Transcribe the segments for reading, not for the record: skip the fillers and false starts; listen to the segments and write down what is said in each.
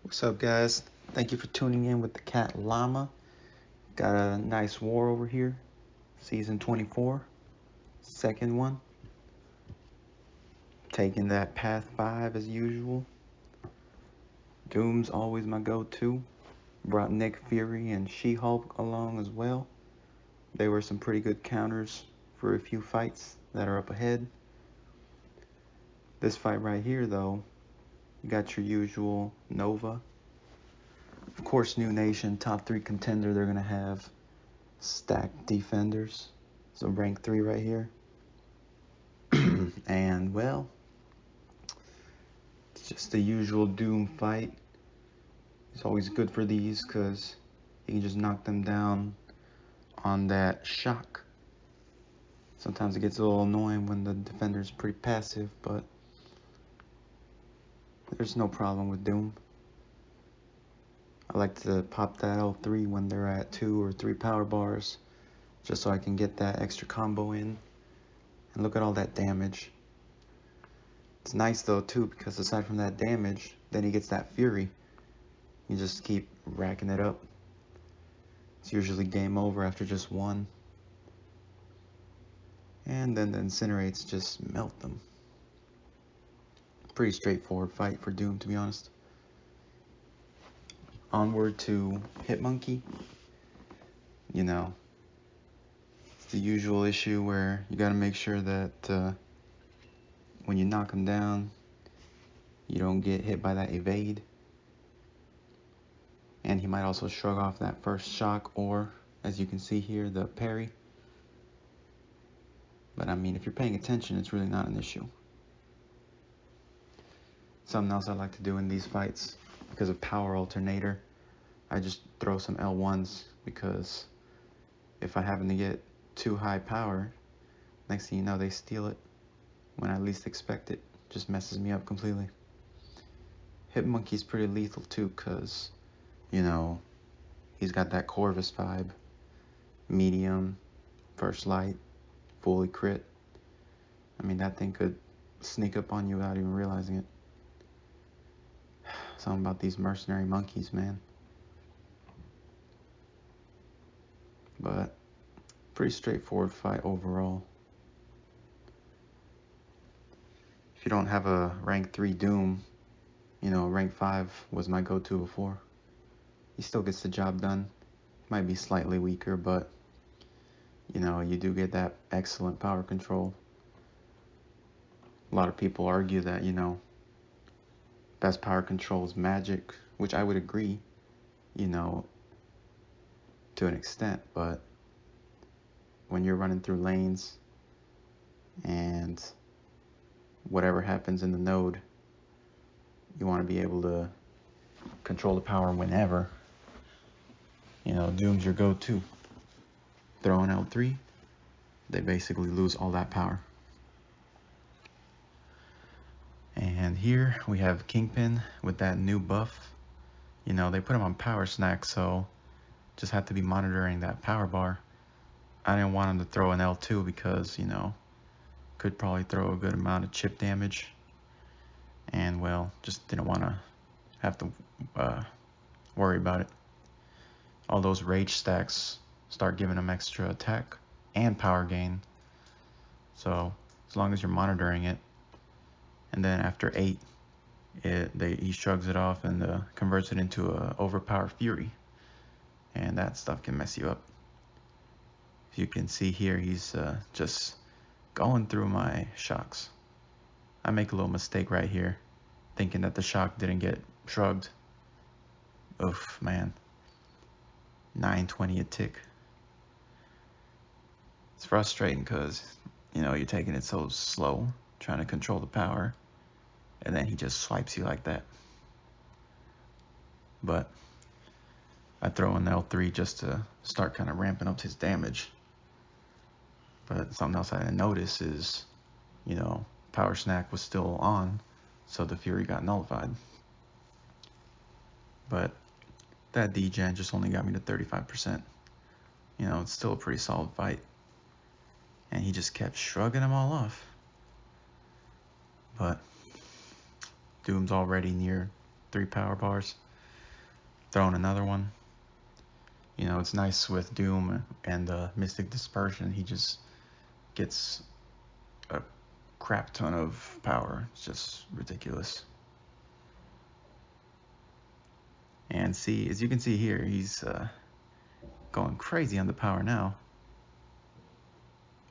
What's up, guys? Thank you for tuning in with the Cat Llama. Got a nice war over here. Season 24, second one. Taking that Path 5 as usual. Doom's always my go-to. Brought Nick Fury and She-Hulk along as well. They were some pretty good counters for a few fights that are up ahead. This fight right here, though, you got your usual Nova. Of course, New Nation, top 3 contender, they're going to have stacked defenders. So rank 3 right here. And, well, it's just the usual Doom fight. It's always good for these because you can just knock them down on that shock. Sometimes it gets a little annoying when the defender's pretty passive, but there's no problem with Doom. I like to pop that L3 when they're at 2 or 3 power bars, just so I can get that extra combo in. And look at all that damage. It's nice though too, because aside from that damage, then he gets that Fury. You just keep racking it up. It's usually game over after just one. And then the Incinerates just melt them. Pretty straightforward fight for Doom, to be honest. Onward to Hitmonkey. You know, it's the usual issue where you gotta make sure that when you knock him down, you don't get hit by that evade. And he might also shrug off that first shock, or, as you can see here, the parry. But I mean, if you're paying attention, it's really not an issue. Something else I like to do in these fights, because of power alternator, I just throw some L1s, because if I happen to get too high power, next thing you know, they steal it when I least expect it. Just messes me up completely. Hitmonkey's pretty lethal too, because, you know, he's got that Corvus vibe. Medium, first light, fully crit. I mean, that thing could sneak up on you without even realizing it. Something about these mercenary monkeys, man. But pretty straightforward fight overall. If you don't have a rank 3 Doom, you know, rank 5 was my go-to before. He still gets the job done. Might be slightly weaker, but you know, you do get that excellent power control. A lot of people argue that, you know, best power control is magic, which I would agree, you know, to an extent, but when you're running through lanes and whatever happens in the node, you want to be able to control the power whenever. You know, Doom's your go-to. Throw in L3, they basically lose all that power. And here we have Kingpin with that new buff. You know, they put him on power snack, so just have to be monitoring that power bar. I didn't want him to throw an L2 because, you know, could probably throw a good amount of chip damage. And, well, just didn't want to have to worry about it. All those rage stacks start giving him extra attack and power gain. So, as long as you're monitoring it, and then after 8, he shrugs it off and converts it into a overpowered Fury. And that stuff can mess you up. If you can see here, he's just going through my shocks. I make a little mistake right here, thinking that the shock didn't get shrugged. Oof, man. 920 a tick. It's frustrating because, you know, you're taking it so slow, trying to control the power, and then he just swipes you like that. But I throw in L3 just to start kind of ramping up his damage. But something else I didn't notice is, you know, power snack was still on, so the Fury got nullified. But that degen just only got me to 35%. You know, it's still a pretty solid fight. And he just kept shrugging them all off. But Doom's already near 3 power bars. throwing another one. You know, it's nice with Doom and Mystic Dispersion. He just gets a crap ton of power. It's just ridiculous. And see, as you can see here, he's going crazy on the power now.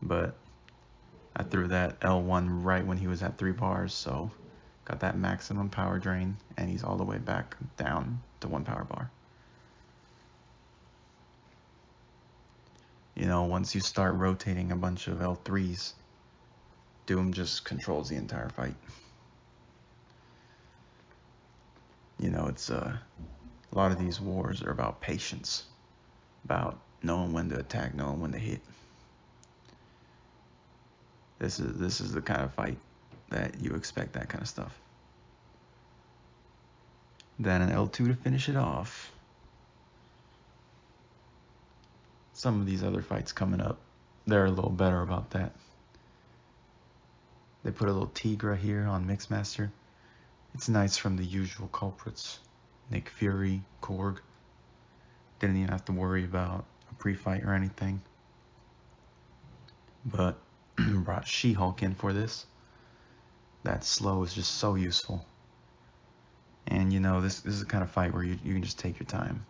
But I threw that L1 right when he was at 3 bars, so got that maximum power drain, and he's all the way back down to 1 power bar. You know, once you start rotating a bunch of L3s, Doom just controls the entire fight. You know, it's a lot of these wars are about patience, about knowing when to attack, knowing when to hit. This is the kind of fight that you expect that kind of stuff. Then an L2 to finish it off. Some of these other fights coming up, they're a little better about that. They put a little Tigra here on Mixmaster. It's nice from the usual culprits. Nick Fury, Korg. Didn't even have to worry about a pre-fight or anything. But brought She-Hulk in for this. That slow is just so useful. And you know, this is the kind of fight where you can just take your time.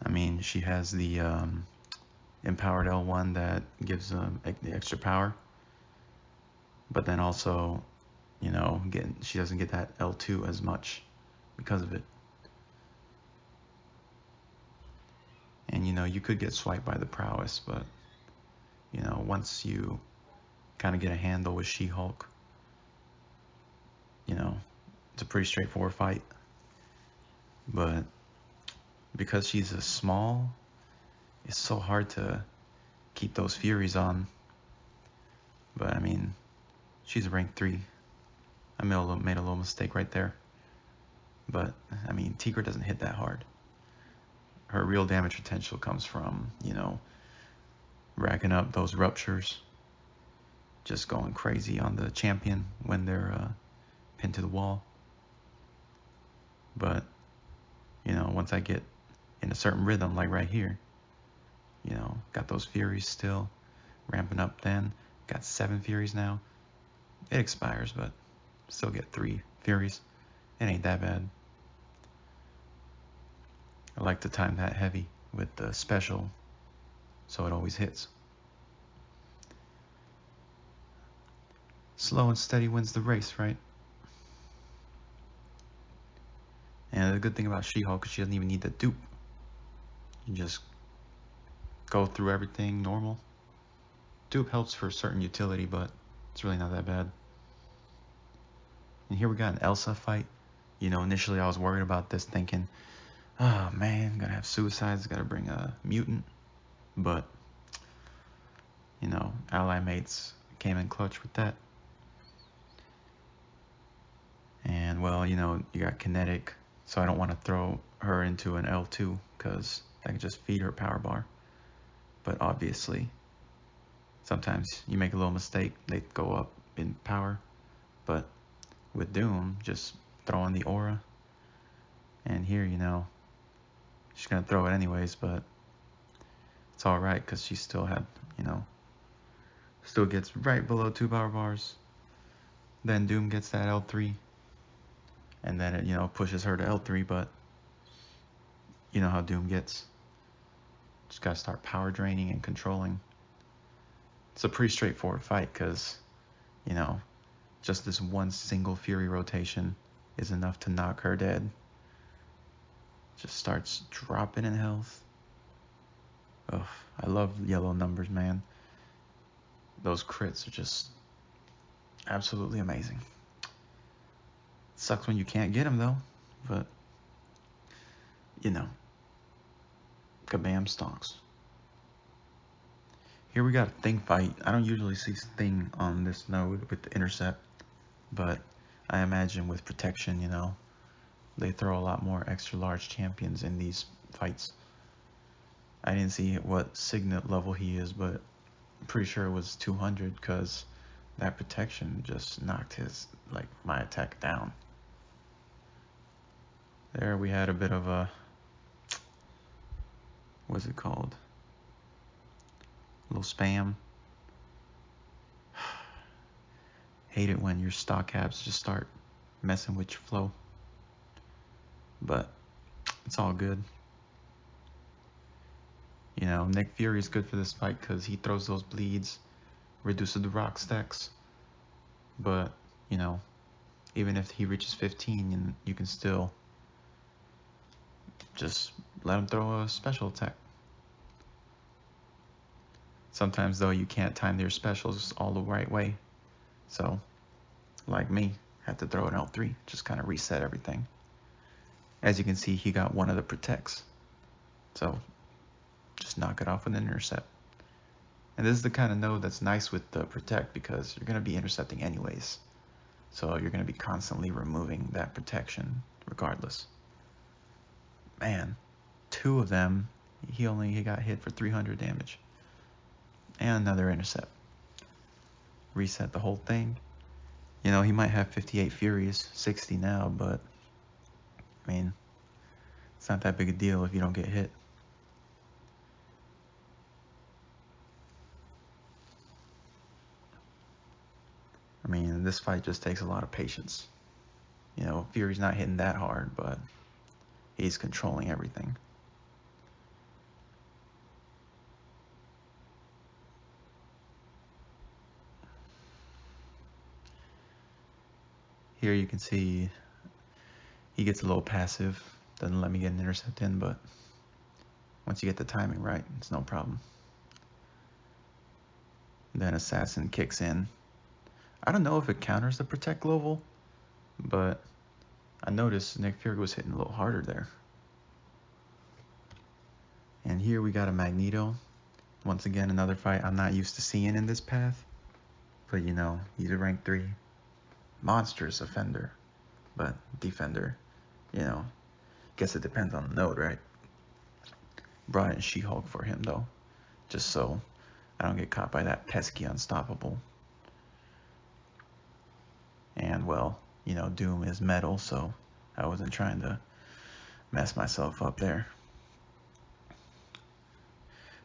I mean, she has the empowered L1 that gives the extra power. But then also, you know, she doesn't get that L2 as much because of it. And you know, you could get swiped by the prowess, but you know, once you kind of get a handle with She-Hulk, you know, it's a pretty straightforward fight. But because she's a small, it's so hard to keep those Furies on. But I mean, she's a rank 3. I made a little mistake right there. But I mean, Tigra doesn't hit that hard. Her real damage potential comes from, you know, racking up those ruptures, just going crazy on the champion when they're pinned to the wall. But you know, once I get in a certain rhythm, like right here, you know, got those Furies still ramping up. Then got 7 Furies now. It expires, but still get 3 Furies. It ain't that bad. I like to time that heavy with the special, so it always hits. Slow and steady wins the race, right? And the good thing about She-Hulk is she doesn't even need the dupe. You just go through everything normal. Dupe helps for certain utility, but it's really not that bad. And here we got an Elsa fight. You know, initially I was worried about this, thinking, oh man, gotta have suicides, gotta bring a mutant. But, you know, ally mates came in clutch with that. And well, you know, you got kinetic, so I don't want to throw her into an L2 because I can just feed her power bar. But obviously, sometimes you make a little mistake, they go up in power. But with Doom, just throw in the aura. And here, you know, she's gonna throw it anyways, but it's alright because she still had, you know, still gets right below 2 power bars. Then Doom gets that L3. And then it, you know, pushes her to L3, but you know how Doom gets. Just gotta start power draining and controlling. It's a pretty straightforward fight because, you know, just this one single Fury rotation is enough to knock her dead. Just starts dropping in health. Ugh, I love yellow numbers, man. Those crits are just absolutely amazing. Sucks when you can't get them though, but you know, kabam stonks. Here we got a Thing fight. I don't usually see Thing on this node with the intercept, but I imagine with protection, you know, they throw a lot more extra large champions in these fights. I didn't see what Signet level he is, but I'm pretty sure it was 200 because that protection just knocked his, like, my attack down. There we had a bit of a, what's it called? A little spam. Hate it when your stock caps just start messing with your flow. But it's all good. You know, Nick Fury is good for this fight because he throws those bleeds, reduces the rock stacks. But, you know, even if he reaches 15, you can still just let him throw a special attack. Sometimes, though, you can't time your specials all the right way. So, like me, had to throw an L3, just kind of reset everything. As you can see, he got one of the protects. So, just knock it off with an intercept. And this is the kind of node that's nice with the protect because you're going to be intercepting anyways. So you're going to be constantly removing that protection regardless. Man, 2 of them, he got hit for 300 damage. And another intercept. Reset the whole thing. You know, he might have 58 Furies, 60 now, but I mean, it's not that big a deal if you don't get hit. I mean, this fight just takes a lot of patience. You know, Fury's not hitting that hard, but he's controlling everything. Here you can see he gets a little passive, doesn't let me get an intercept in, but once you get the timing right, it's no problem. Then Assassin kicks in. I don't know if it counters the protect global, but I noticed Nick Fury was hitting a little harder there. And here we got a Magneto. Once again, another fight I'm not used to seeing in this path. But you know, he's a rank 3. Monstrous offender, but defender, you know, guess it depends on the node, right? Brought in She-Hulk for him though, just so I don't get caught by that pesky unstoppable. And well, you know, Doom is metal, so I wasn't trying to mess myself up there.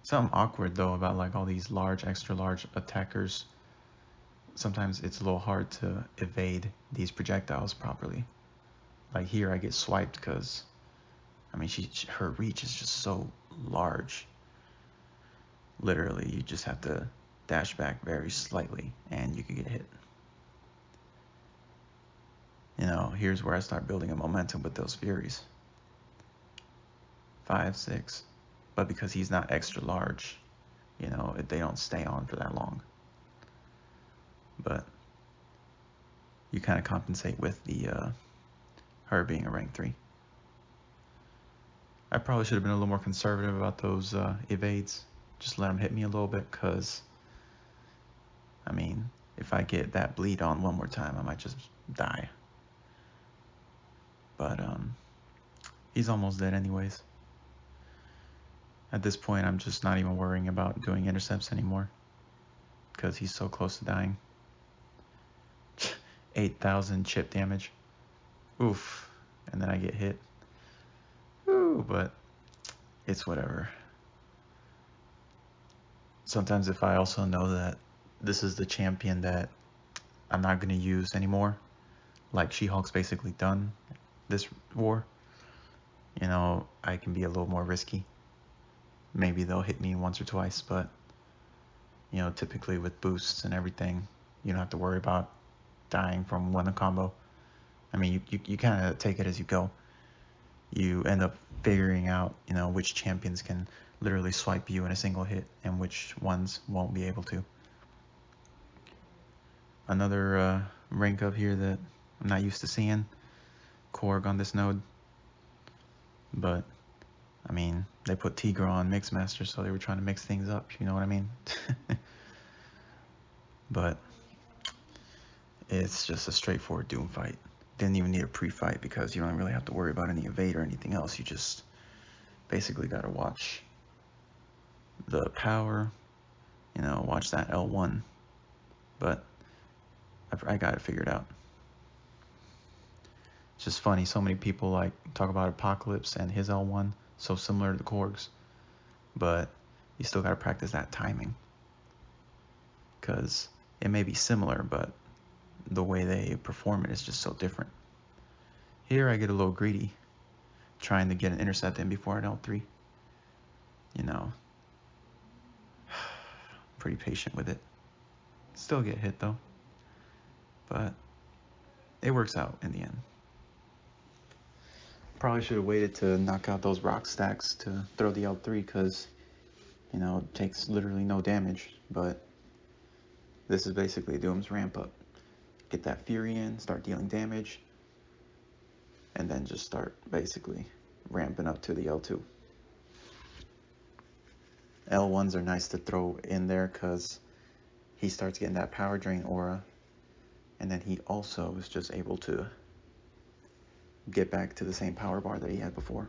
Something awkward though about like all these large, extra large attackers. Sometimes it's a little hard to evade these projectiles properly. Like here I get swiped because, I mean, her reach is just so large. Literally, you just have to dash back very slightly and you can get hit. You know, here's where I start building a momentum with those Furies. 5, 6. But because he's not extra large, you know, they don't stay on for that long. But you kind of compensate with the her being a rank 3. I probably should have been a little more conservative about those evades. Just let them hit me a little bit, because I mean, if I get that bleed on one more time, I might just die. But he's almost dead anyways. At this point, I'm just not even worrying about doing intercepts anymore, because he's so close to dying. 8,000 chip damage. Oof. And then I get hit. Ooh, but it's whatever. Sometimes if I also know that this is the champion that I'm not going to use anymore, like She-Hulk's basically done this war, you know, I can be a little more risky. Maybe they'll hit me once or twice, but you know, typically with boosts and everything, you don't have to worry about dying from one combo. I mean, you kind of take it as you go. You end up figuring out, you know, which champions can literally swipe you in a single hit and which ones won't be able to. Another rank up here that I'm not used to seeing, Korg on this node. But I mean, they put Tigra on Mixmaster, so they were trying to mix things up, you know what I mean? But it's just a straightforward Doom fight. Didn't even need a pre-fight because you don't really have to worry about any evade or anything else. You just basically got to watch the power, you know, watch that L1. But I got it figured out. It's just funny, so many people like talk about Apocalypse and his L1, so similar to the Korg's, but you still got to practice that timing, because it may be similar, but the way they perform it is just so different. Here I get a little greedy, trying to get an intercept in before an L3. You know, pretty patient with it. Still get hit though, but it works out in the end. Probably should have waited to knock out those rock stacks to throw the L3, because, you know, it takes literally no damage, but this is basically Doom's ramp up. Get that Fury in, start dealing damage, and then just start basically ramping up to the L2. L1s are nice to throw in there because he starts getting that power drain aura, and then he also is just able to get back to the same power bar that he had before.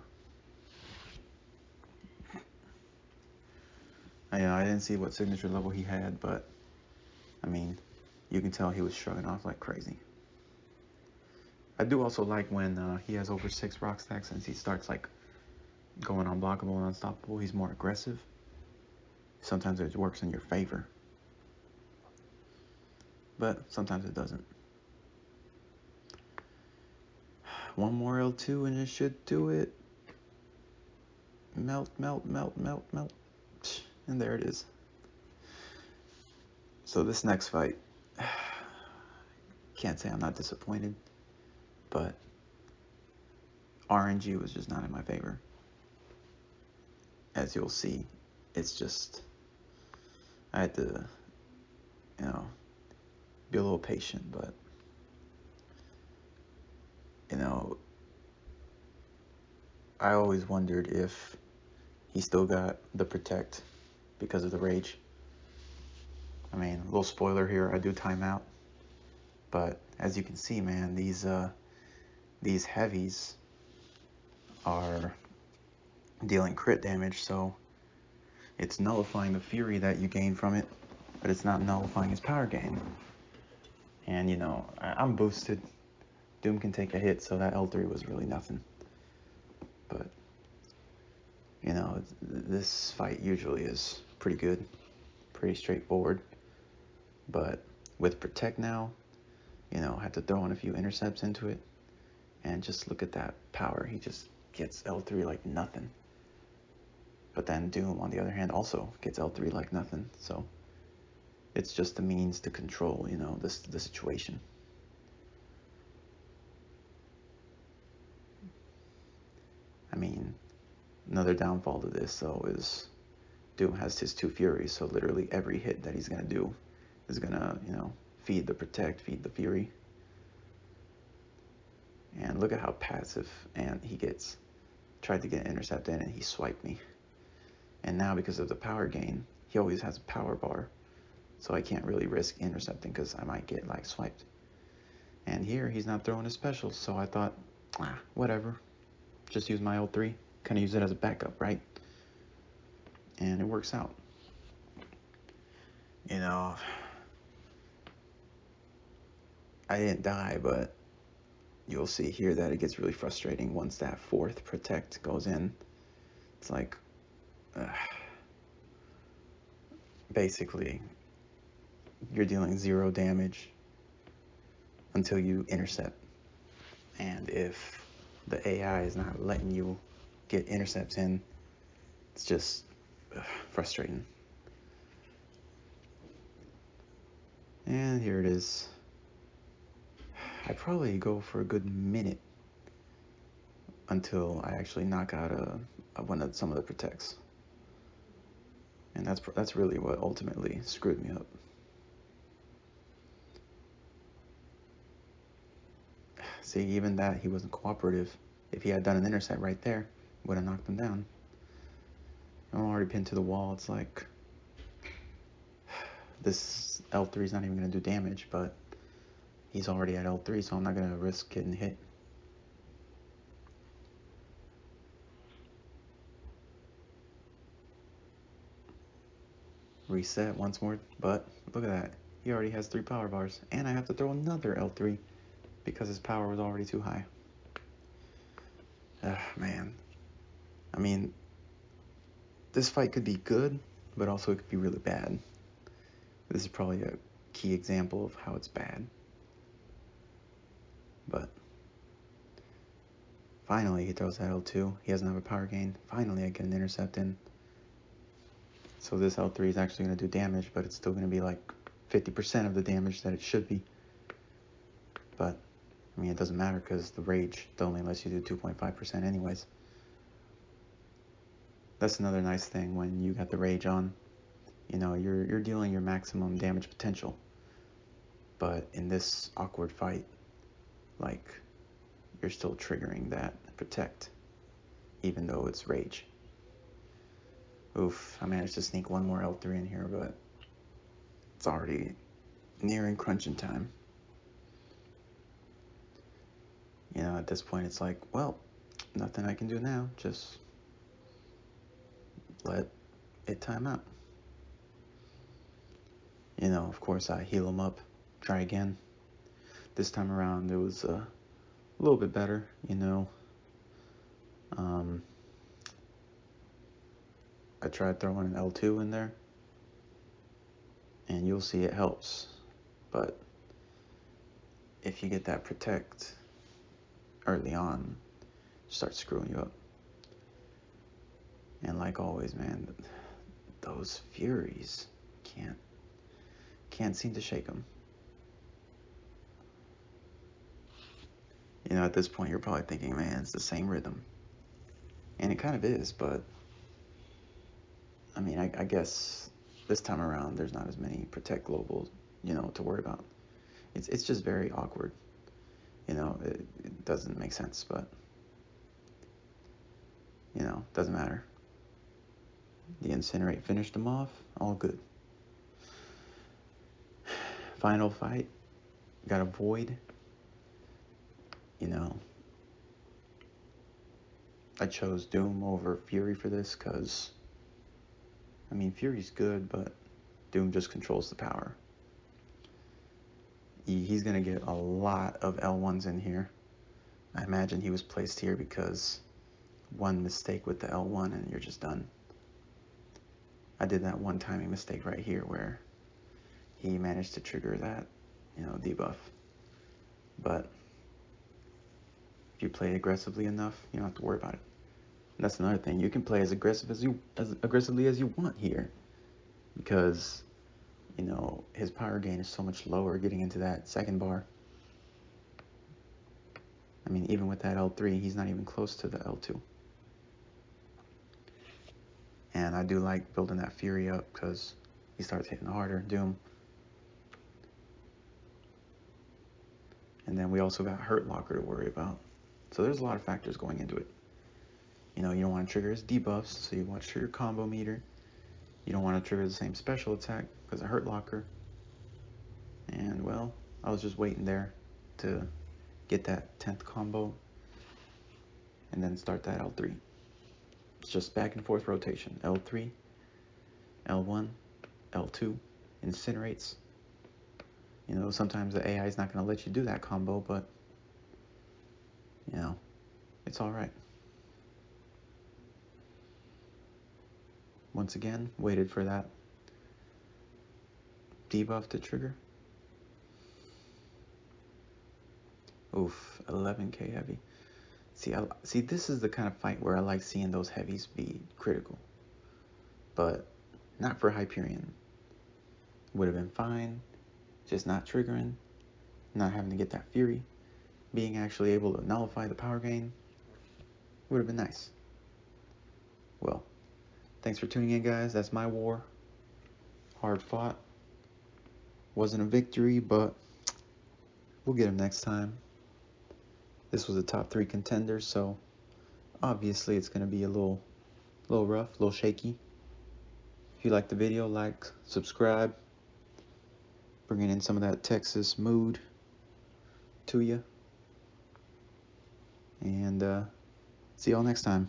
I didn't see what signature level he had, but I mean, you can tell he was shrugging off like crazy. I do also like when he has over 6 rock stacks, since he starts like going unblockable and unstoppable. He's more aggressive. Sometimes it works in your favor, but sometimes it doesn't. One more L2 and it should do it. Melt, melt, melt, melt, melt. And there it is. So this next fight, can't say I'm not disappointed, but RNG was just not in my favor. As you'll see, it's just, I had to, you know, be a little patient, but, you know, I always wondered if he still got the protect because of the rage. I mean, a little spoiler here, I do time out, but as you can see, man, these heavies are dealing crit damage, so it's nullifying the fury that you gain from it, but it's not nullifying his power gain. And, you know, I'm boosted. Doom can take a hit, so that L3 was really nothing. But, you know, this fight usually is pretty good, pretty straightforward. But with Protect now, you know, I had to throw in a few intercepts into it. And just look at that power. He just gets L3 like nothing. But then Doom, on the other hand, also gets L3 like nothing. So it's just a means to control, you know, the situation. I mean, another downfall to this, though, is Doom has his 2 Furies, so literally every hit that he's going to do is going to, you know, feed the Protect, feed the Fury. And look at how passive and he gets. Tried to get an intercept in and he swiped me. And now because of the power gain, he always has a power bar. So I can't really risk intercepting because I might get like swiped. And here he's not throwing his specials, so I thought, whatever. Just use my L3. Kind of use it as a backup, right? And it works out. You know, I didn't die, but you'll see here that it gets really frustrating once that 4th Protect goes in. It's like, basically, you're dealing 0 damage until you intercept. And if the AI is not letting you get intercepts in, it's just frustrating. And here it is. I'd probably go for a good minute until I actually knock out some of the Protects. And that's really what ultimately screwed me up. See, even that, he wasn't cooperative. If he had done an intercept right there, would have knocked him down. I'm already pinned to the wall. It's like, this L3 is not even going to do damage, but he's already at L3, so I'm not going to risk getting hit. Reset once more, but look at that. He already has 3 power bars, and I have to throw another L3 because his power was already too high. Man. I mean, this fight could be good, but also it could be really bad. This is probably a key example of how it's bad. But finally he throws that L2. He doesn't have a power gain. Finally I get an intercept in. So this L3 is actually going to do damage, but it's still going to be like 50% of the damage that it should be. But, I mean, it doesn't matter because the rage only lets you do 2.5% anyways. That's another nice thing when you got the rage on. You know, you're dealing your maximum damage potential. But in this awkward fight, like, you're still triggering that protect, even though it's rage. Oof, I managed to sneak one more L3 in here, but it's already nearing crunching time. You know, at this point it's like, well, nothing I can do now, just let it time out. You know, of course I heal him up, try again. This time around it was a little bit better, you know. I tried throwing an L2 in there, and you'll see it helps. But if you get that protect early on, it starts screwing you up. And like always, man, those Furies can't seem to shake them. You know, at this point you're probably thinking, man, it's the same rhythm. And it kind of is, but I mean, I guess this time around there's not as many protect globals, you know, to worry about. It's just very awkward. You know, it doesn't make sense, but you know, doesn't matter. The incinerate finished them off, all good. Final fight, got a void. You know, I chose Doom over Fury for this because, I mean, Fury's good, but Doom just controls the power. He's going to get a lot of L1s in here. I imagine he was placed here because one mistake with the L1 and you're just done. I did that one timing mistake right here where he managed to trigger that, you know, debuff. But if you play aggressively enough, you don't have to worry about it. And that's another thing. You can play as aggressively as you want here, because you know his power gain is so much lower getting into that second bar. I mean, even with that L3, he's not even close to the L2. And I do like building that Fury up because he starts hitting harder. Doom. And then we also got Hurt Locker to worry about. So there's a lot of factors going into it. You know, you don't want to trigger his debuffs, so you want to trigger combo meter. You don't want to trigger the same special attack because of Hurt Locker. And well, I was just waiting there to get that 10th combo and then start that L3. It's just back and forth rotation. L3, L1, L2, incinerates. You know, sometimes the AI is not going to let you do that combo, but you know, it's all right. Once again, waited for that debuff to trigger. Oof, 11k heavy. See, this is the kind of fight where I like seeing those heavies be critical. But not for Hyperion. Would have been fine, just not triggering, not having to get that Fury, being actually able to nullify the power gain. Would have been nice. Well, thanks for tuning in, guys. That's my war. Hard fought. Wasn't a victory, but we'll get him next time. This was a top 3 contender, so obviously it's going to be a little rough, a little shaky. If you liked the video, like, subscribe. Bringing in some of that Texas mood to you. And see y'all next time.